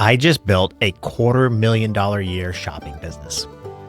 I just built a $250,000 a year shopping business.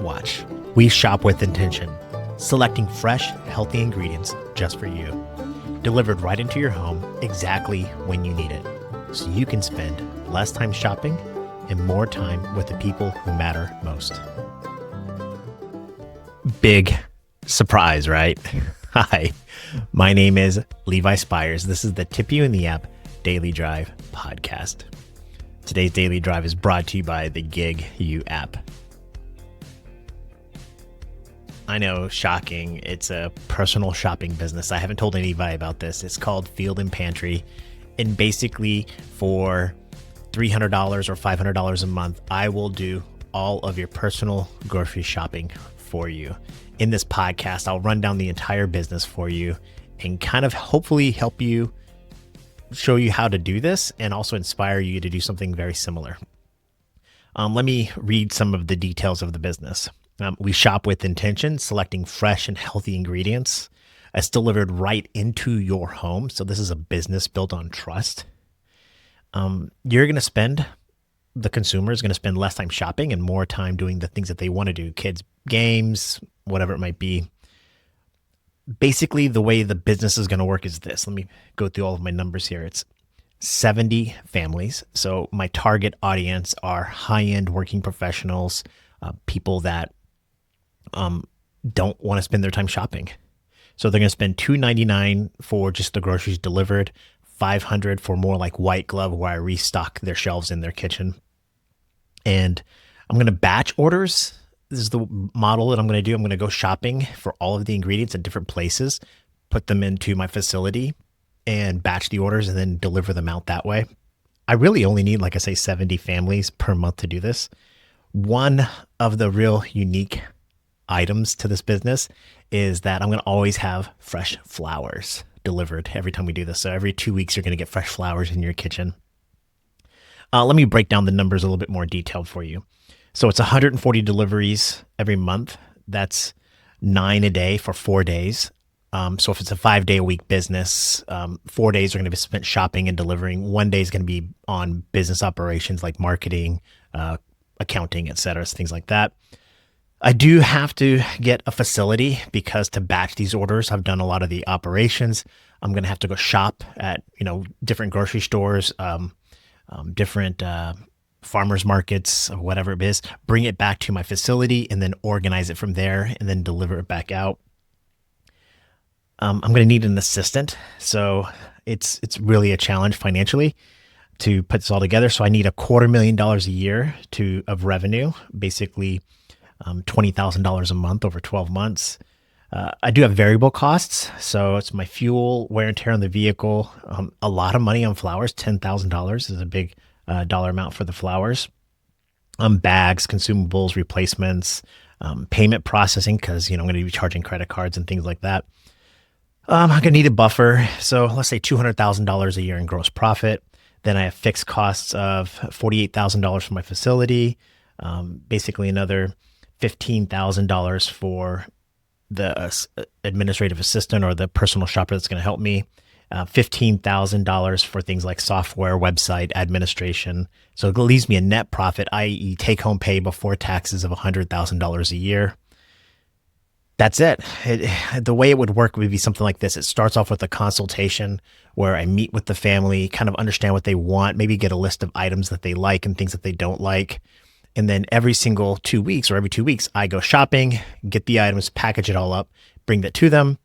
Watch. We shop with intention, selecting fresh, healthy ingredients just for you, delivered right into your home exactly when you need it, so you can spend less time shopping and more time with the people who matter most. Big surprise, right? Hi, my name is Levi Spires. This is the Tip You in the App Daily Drive podcast. Today's Daily Drive is brought to you by the Gig You app. I know, shocking. It's a personal shopping business. I haven't told anybody about this. It's called Field and Pantry. And basically for $300 or $500 a month, I will do all of your personal grocery shopping for you. In this podcast, I'll run down the entire business for you and kind of hopefully help you, show you how to do this, and also inspire you to do something very similar. Let me read some of the details of the business. We shop with intention, selecting fresh and healthy ingredients. It's delivered right into your home. So this is a business built on trust. You're going to spend, the consumer is going to spend less time shopping and more time doing the things that they want to do. Kids, games, whatever it might be. Basically, the way the business is going to work is this. Let me go through all of my numbers here. It's 70 families. So my target audience are high-end working professionals, people that don't want to spend their time shopping. So they're going to spend $299 for just the groceries delivered, $500 for more like white glove where I restock their shelves in their kitchen. And I'm going to batch orders. This is the model that I'm going to do. I'm going to go shopping for all of the ingredients at different places, put them into my facility and batch the orders and then deliver them out that way. I really only need, like I say, 70 families per month to do this. One of the real unique items to this business is that I'm going to always have fresh flowers delivered every time we do this. So every 2 weeks, you're going to get fresh flowers in your kitchen. Let me break down the numbers a little bit more detailed for you. So it's 140 deliveries every month. That's 9 a day for 4 days. So if it's a 5-day-a-week business, 4 days are going to be spent shopping and delivering. 1 day is going to be on business operations like marketing, accounting, et cetera, things like that. I do have to get a facility because to batch these orders, I've done a lot of the operations. I'm going to have to go shop at, different grocery stores, different farmers markets, or whatever it is, bring it back to my facility and then organize it from there and then deliver it back out. I'm going to need an assistant. So it's really a challenge financially to put this all together. So I need $250,000 a year of revenue, basically $20,000 a month over 12 months. I do have variable costs. So it's my fuel, wear and tear on the vehicle, a lot of money on flowers. $10,000 is a big dollar amount for the flowers. Bags, consumables, replacements, payment processing, because I'm going to be charging credit cards and things like that. I'm going to need a buffer. So let's say $200,000 a year in gross profit. Then I have fixed costs of $48,000 for my facility, basically another $15,000 for the administrative assistant or the personal shopper that's going to help me. $15,000 for things like software, website, administration. So it leaves me a net profit, i.e. take-home pay before taxes of $100,000 a year. That's it. The way it would work would be something like this. It starts off with a consultation where I meet with the family, kind of understand what they want, maybe get a list of items that they like and things that they don't like. And then every single 2 weeks or every 2 weeks, I go shopping, get the items, package it all up, bring that to them.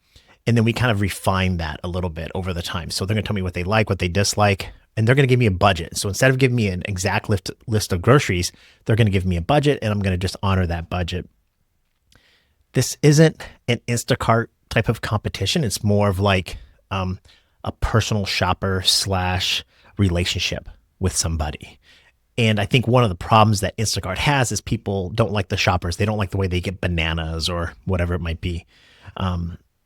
And then we kind of refine that a little bit over the time. So they're going to tell me what they like, what they dislike, and they're going to give me a budget. So instead of giving me an exact list of groceries, they're going to give me a budget and I'm going to just honor that budget. This isn't an Instacart type of competition. It's more of like a personal shopper / relationship with somebody. And I think one of the problems that Instacart has is people don't like the shoppers. They don't like the way they get bananas or whatever it might be.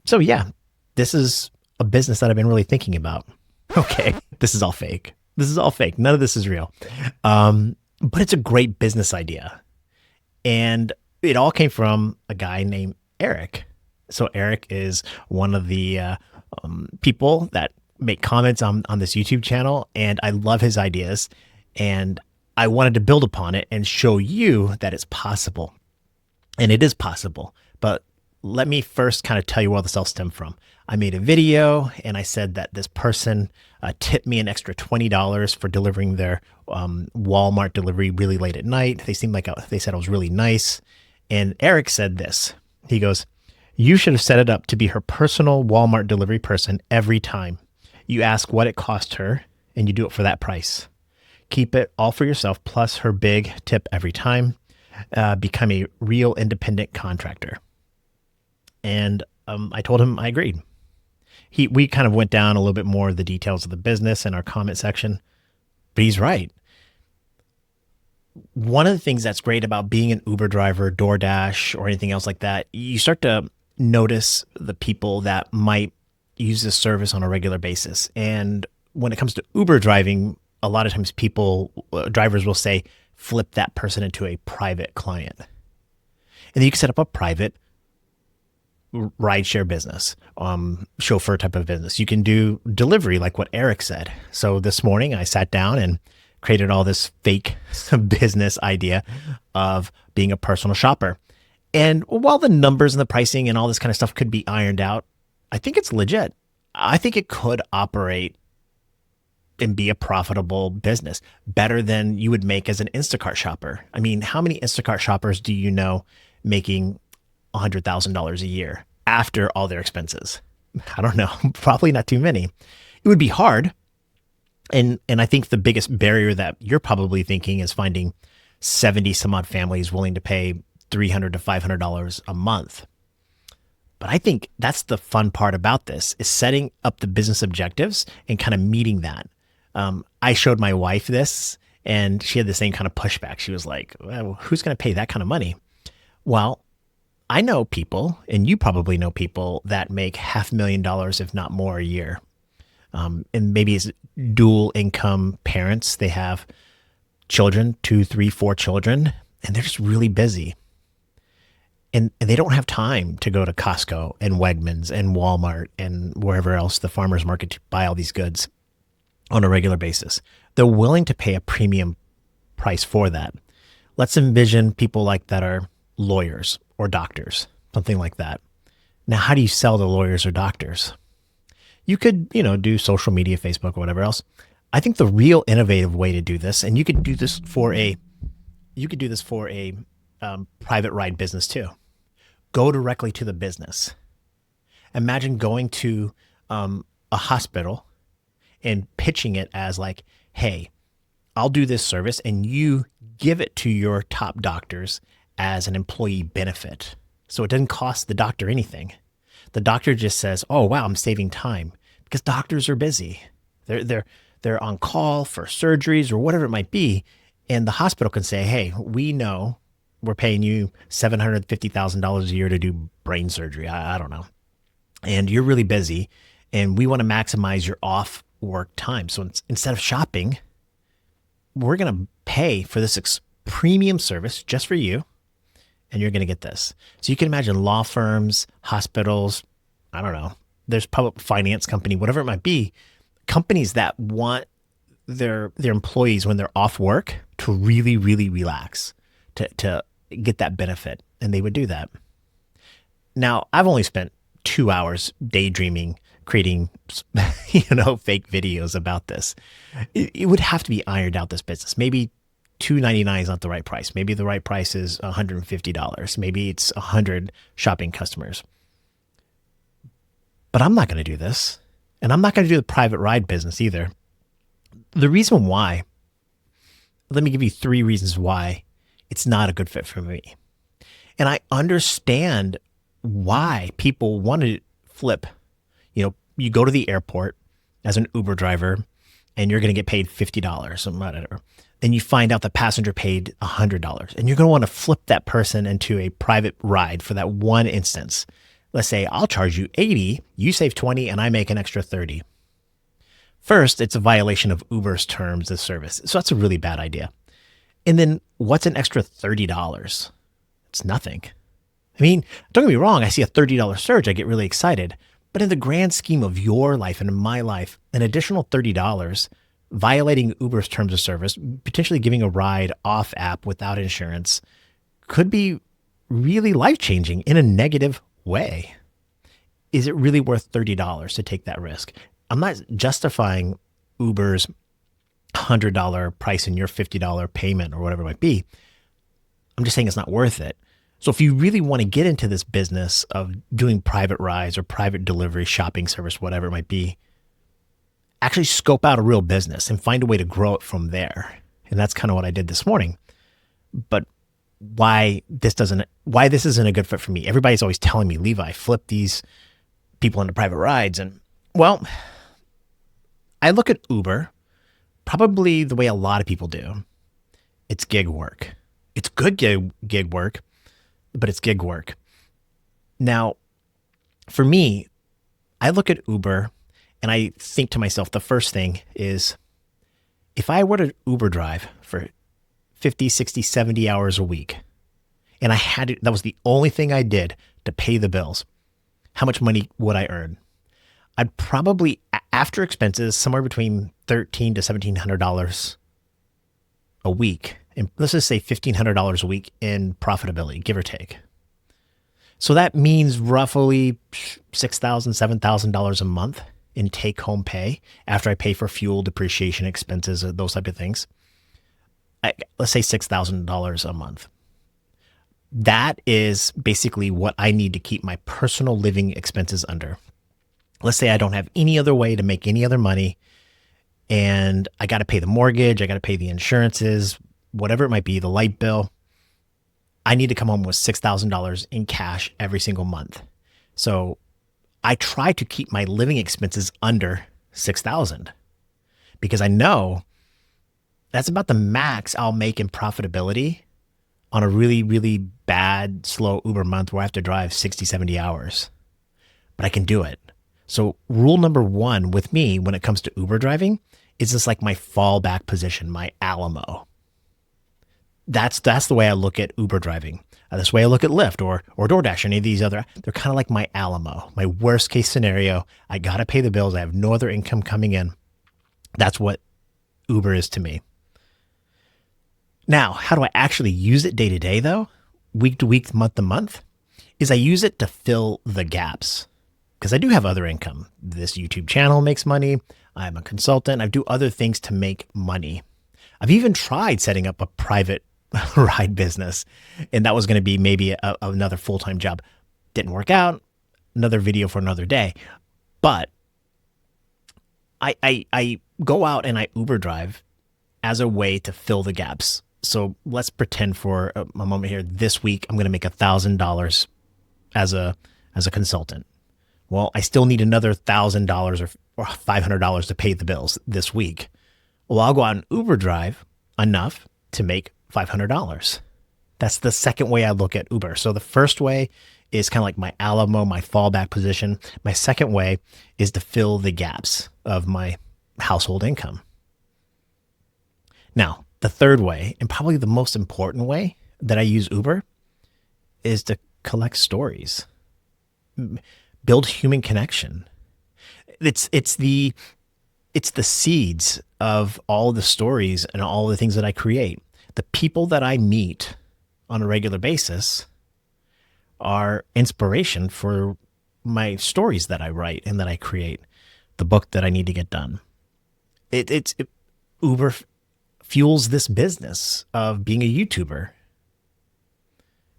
So yeah, this is a business that I've been really thinking about. Okay, this is all fake. This is all fake. None of this is real. But it's a great business idea. And it all came from a guy named Eric. So Eric is one of the people that make comments on this YouTube channel, and I love his ideas. And I wanted to build upon it and show you that it's possible. And it is possible. But let me first kind of tell you where this all stemmed from. I made a video and I said that this person tipped me an extra $20 for delivering their Walmart delivery really late at night. They seemed like they said I was really nice. And Eric said this. He goes, "You should have set it up to be her personal Walmart delivery person every time. You ask what it cost her and you do it for that price. Keep it all for yourself plus her big tip every time. Become a real independent contractor." And I told him I agreed. We kind of went down a little bit more of the details of the business in our comment section, but he's right. One of the things that's great about being an Uber driver, DoorDash, or anything else like that, you start to notice the people that might use this service on a regular basis. And when it comes to Uber driving, a lot of times drivers will say, flip that person into a private client. And then you can set up a private rideshare business, chauffeur type of business. You can do delivery like what Eric said. So this morning I sat down and created all this fake business idea of being a personal shopper. And while the numbers and the pricing and all this kind of stuff could be ironed out, I think it's legit. I think it could operate and be a profitable business better than you would make as an Instacart shopper. I mean, how many Instacart shoppers do you know making $100,000 a year after all their expenses? I don't know, probably not too many. It would be hard. And I think the biggest barrier that you're probably thinking is finding 70 some odd families willing to pay $300 to $500 a month. But I think that's the fun part about this, is setting up the business objectives and kind of meeting that. I showed my wife this and she had the same kind of pushback. She was like, well, who's going to pay that kind of money? Well, I know people, and you probably know people that make $500,000, if not more, a year. And maybe it's dual income parents. They have children, 2, 3, 4 children, and they're just really busy. And they don't have time to go to Costco and Wegmans and Walmart and wherever else, the farmer's market, to buy all these goods on a regular basis. They're willing to pay a premium price for that. Let's envision people like that are lawyers or doctors, something like that. Now, how do you sell to lawyers or doctors? You could, do social media, Facebook, or whatever else. I think the real innovative way to do this, and you could do this for a private ride business too. Go directly to the business. Imagine going to a hospital and pitching it as like, hey, I'll do this service and you give it to your top doctors as an employee benefit. So it doesn't cost the doctor anything. The doctor just says, oh, wow, I'm saving time, because doctors are busy. They're on call for surgeries or whatever it might be. And the hospital can say, hey, we know we're paying you $750,000 a year to do brain surgery. I don't know. And you're really busy and we want to maximize your off work time. So instead of shopping, we're going to pay for this premium service just for you. And you're going to get this. So you can imagine law firms, hospitals, I don't know, there's public finance company, whatever it might be, companies that want their employees when they're off work to really, really relax, to get that benefit. And they would do that. Now, I've only spent 2 hours daydreaming, creating, fake videos about this. It would have to be ironed out, this business. Maybe $299 is not the right price. Maybe the right price is $150. Maybe it's 100 shopping customers. But I'm not going to do this. And I'm not going to do the private ride business either. The reason why, let me give you 3 reasons why it's not a good fit for me. And I understand why people want to flip. You go to the airport as an Uber driver and you're going to get paid $50 or whatever. Then you find out the passenger paid $100 and you're going to want to flip that person into a private ride for that one instance. Let's say I'll charge you $80, you save $20, and I make an extra $30. First, it's a violation of Uber's terms of service. So that's a really bad idea. And then what's an extra $30? It's nothing. I mean, don't get me wrong. I see a $30 surge. I get really excited. But in the grand scheme of your life and in my life, an additional $30 violating Uber's terms of service, potentially giving a ride off app without insurance could be really life-changing in a negative way. Is it really worth $30 to take that risk? I'm not justifying Uber's $100 price and your $50 payment or whatever it might be. I'm just saying it's not worth it. So if you really want to get into this business of doing private rides or private delivery, shopping service, whatever it might be, actually scope out a real business and find a way to grow it from there. And that's kind of what I did this morning. But why this isn't a good fit for me. Everybody's always telling me, Levi, flip these people into private rides. And well, I look at Uber probably the way a lot of people do. It's gig work. It's good gig work, but it's gig work. Now, for me, I look at Uber and I think to myself, the first thing is, if I were to Uber drive for 50, 60, 70 hours a week, and that was the only thing I did to pay the bills, how much money would I earn? I'd probably, after expenses, somewhere between $1,300 to $1,700 a week. And let's just say $1,500 a week in profitability, give or take. So that means roughly $6,000, $7,000 a month in take-home pay after I pay for fuel, depreciation, expenses, those type of things. Let's say $6,000 a month. That is basically what I need to keep my personal living expenses under. Let's say I don't have any other way to make any other money, and I got to pay the mortgage, I got to pay the insurances, whatever it might be, the light bill. I need to come home with $6,000 in cash every single month. So I try to keep my living expenses under $6,000 because I know that's about the max I'll make in profitability on a really, really bad, slow Uber month where I have to drive 60, 70 hours. But I can do it. So rule number one with me when it comes to Uber driving is just like my fallback position, my Alamo. That's the way I look at Uber driving. That's the way I look at Lyft or DoorDash, any of these other. They're kind of like my Alamo, my worst case scenario. I got to pay the bills. I have no other income coming in. That's what Uber is to me. Now, how do I actually use it day to day though? Week to week, month to month, is I use it to fill the gaps because I do have other income. This YouTube channel makes money. I'm a consultant. I do other things to make money. I've even tried setting up a private ride business, and that was going to be maybe another full-time job. Didn't work out. Another video for another day. But I go out and I Uber drive as a way to fill the gaps. So let's pretend for a moment here. This week, I'm going to make $1,000 as a consultant. Well, I still need another $1,000 or $500 to pay the bills this week. Well, I'll go out and Uber drive enough to make $500. That's the second way I look at Uber. So the first way is kind of like my Alamo, my fallback position. My second way is to fill the gaps of my household income. Now, the third way, and probably the most important way that I use Uber, is to collect stories, build human connection. It's the seeds of all the stories and all the things that I create. The people that I meet on a regular basis are inspiration for my stories that I write and that I create, the book that I need to get done. Uber fuels this business of being a YouTuber.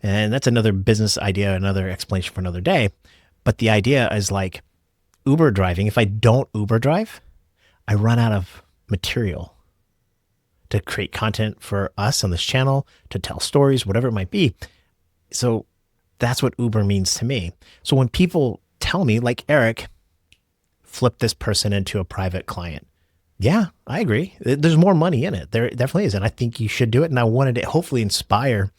And that's another business idea, another explanation for another day. But the idea is like Uber driving. If I don't Uber drive, I run out of material to create content for us on this channel, to tell stories, whatever it might be. So that's what Uber means to me. So when people tell me, like Eric, flip this person into a private client. Yeah, I agree. There's more money in it. There definitely is. And I think you should do it. And I wanted to hopefully inspire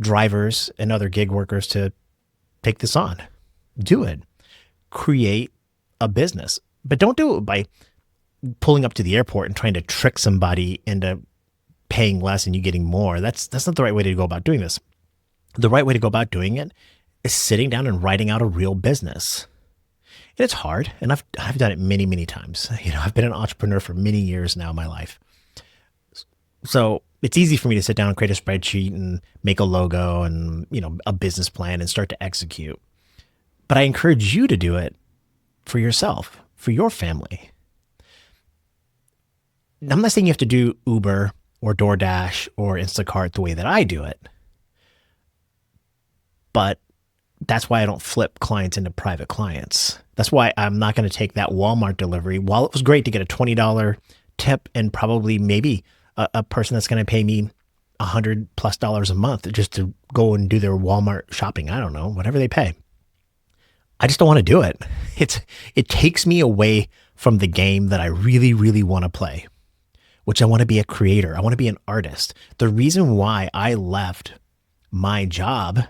drivers and other gig workers to take this on. Do it. Create a business. But don't do it by pulling up to the airport and trying to trick somebody into paying less and you getting more. That's not the right way to go about doing this. The right way to go about doing it is sitting down and writing out a real business. And it's hard. And I've done it many, many times. I've been an entrepreneur for many years now in my life. So it's easy for me to sit down and create a spreadsheet and make a logo and, a business plan and start to execute. But I encourage you to do it for yourself, for your family. I'm not saying you have to do Uber or DoorDash or Instacart the way that I do it, but that's why I don't flip clients into private clients. That's why I'm not going to take that Walmart delivery. While it was great to get a $20 tip and probably maybe a person that's going to pay me $100+ a month just to go and do their Walmart shopping, I don't know, whatever they pay. I just don't want to do it. It takes me away from the game that I really, really want to play, which I want to be a creator. I want to be an artist. The reason why I left my job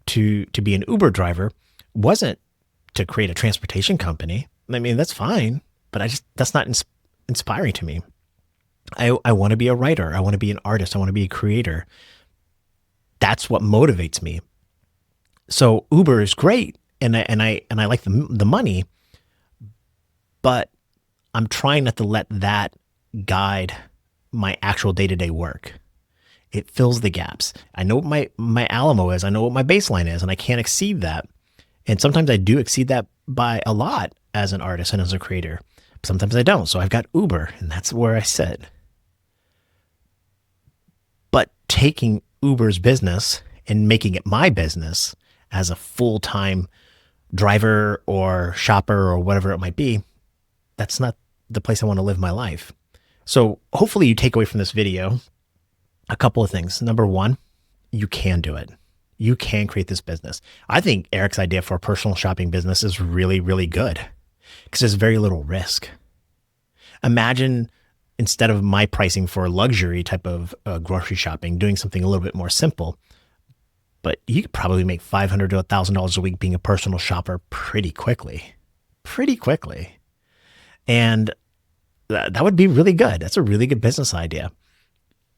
to be an Uber driver wasn't to create a transportation company. I mean, that's fine, but that's not inspiring to me. I want to be a writer. I want to be an artist. I want to be a creator. That's what motivates me. So Uber is great, and I like the money, but I'm trying not to let that guide my actual day-to-day work. It fills the gaps. I know what my Alamo is. I know what my baseline is, and I can't exceed that. And sometimes I do exceed that by a lot as an artist and as a creator. Sometimes I don't. So I've got Uber, and that's where I sit. But taking Uber's business and making it my business as a full-time driver or shopper or whatever it might be, that's not the place I want to live my life. So hopefully you take away from this video a couple of things. Number one, you can do it. You can create this business. I think Eric's idea for a personal shopping business is really, really good because there's very little risk. Imagine instead of my pricing for luxury type of grocery shopping, doing something a little bit more simple, but you could probably make $500 to $1,000 a week being a personal shopper pretty quickly. And that would be really good. That's a really good business idea.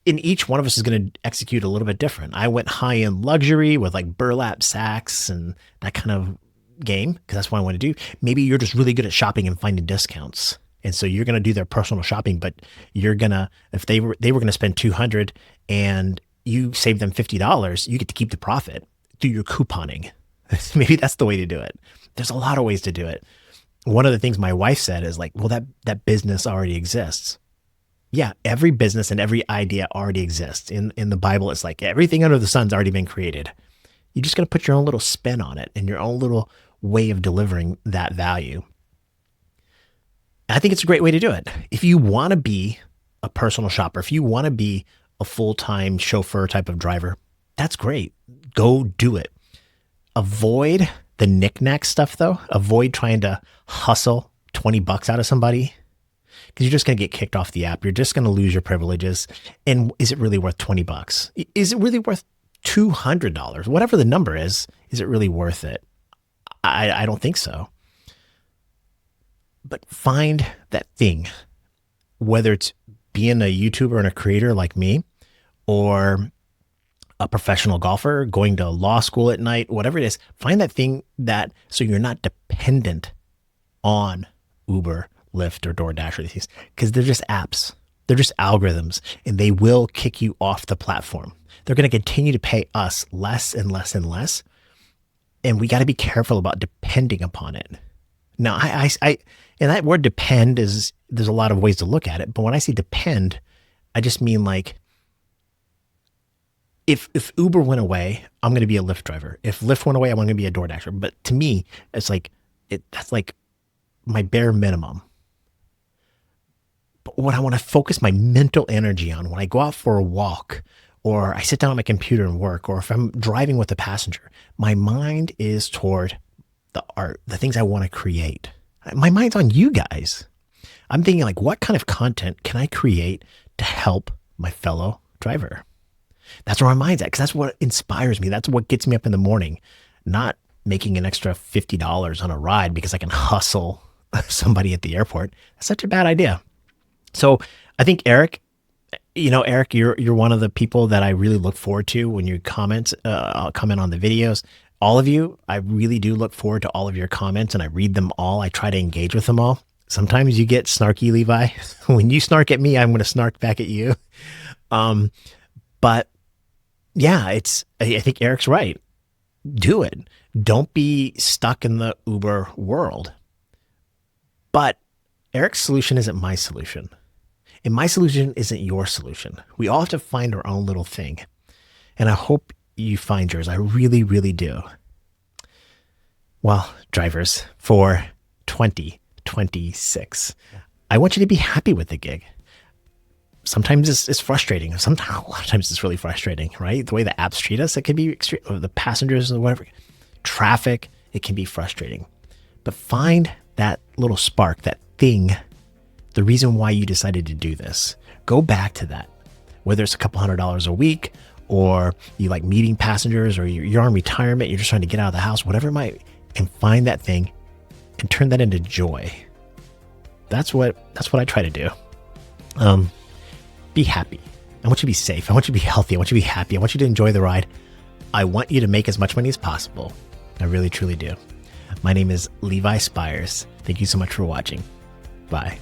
And each one of us is going to execute a little bit different. I went high-end luxury with like burlap sacks and that kind of game because that's what I want to do. Maybe you're just really good at shopping and finding discounts. And so you're going to do their personal shopping, but you're going to, if they were going to spend $200 and you save them $50, you get to keep the profit through your couponing. Maybe that's the way to do it. There's a lot of ways to do it. One of the things my wife said is like, well, that business already exists. Yeah, every business and every idea already exists. In the Bible, it's like everything under the sun's already been created. You're just going to put your own little spin on it and your own little way of delivering that value. I think it's a great way to do it. If you want to be a personal shopper, if you want to be a full-time chauffeur type of driver, that's great. Go do it. Avoid the knick-knack stuff though. Avoid trying to hustle $20 out of somebody because you're just going to get kicked off the app. You're just going to lose your privileges. And is it really worth $20? Is it really worth $200? Whatever the number is it really worth it? I don't think so. But find that thing, whether it's being a YouTuber and a creator like me, or a professional golfer, going to law school at night, whatever it is, find that thing so you're not dependent on Uber, Lyft, or DoorDash or these, because they're just apps. They're just algorithms, and they will kick you off the platform. They're going to continue to pay us less and less and less, and we got to be careful about depending upon it. Now, and that word depend there's a lot of ways to look at it, but when I say depend, I just mean like, if Uber went away, I'm going to be a Lyft driver. If Lyft went away, I'm going to be a DoorDasher. But to me, it's like, that's like my bare minimum. But what I want to focus my mental energy on when I go out for a walk, or I sit down on my computer and work, or if I'm driving with a passenger, my mind is toward the art, the things I want to create. My mind's on you guys. I'm thinking like, what kind of content can I create to help my fellow driver? That's where my mind's at, because that's what inspires me. That's what gets me up in the morning, not making an extra $50 on a ride because I can hustle somebody at the airport. That's such a bad idea. So I think Eric, you're one of the people that I really look forward to when you comment on the videos. All of you, I really do look forward to all of your comments and I read them all. I try to engage with them all. Sometimes you get snarky, Levi. When you snark at me, I'm going to snark back at you. But yeah, I think Eric's right. Do it. Don't be stuck in the Uber world. But Eric's solution isn't my solution. And my solution isn't your solution. We all have to find our own little thing. And I hope you find yours. I really, really do. Well, drivers, for 2026, I want you to be happy with the gig. Sometimes it's frustrating. A lot of times it's really frustrating, right? The way the apps treat us, it can be extreme. Or the passengers or whatever, traffic, it can be frustrating. But find that little spark, that thing, the reason why you decided to do this. Go back to that, whether it's a couple $100 a week, or you like meeting passengers, or you're on retirement, you're just trying to get out of the house, whatever it might, and find that thing and turn that into joy. That's what I try to do. Be happy. I want you to be safe. I want you to be healthy. I want you to be happy. I want you to enjoy the ride. I want you to make as much money as possible. I really, truly do. My name is Levi Spires. Thank you so much for watching. Bye.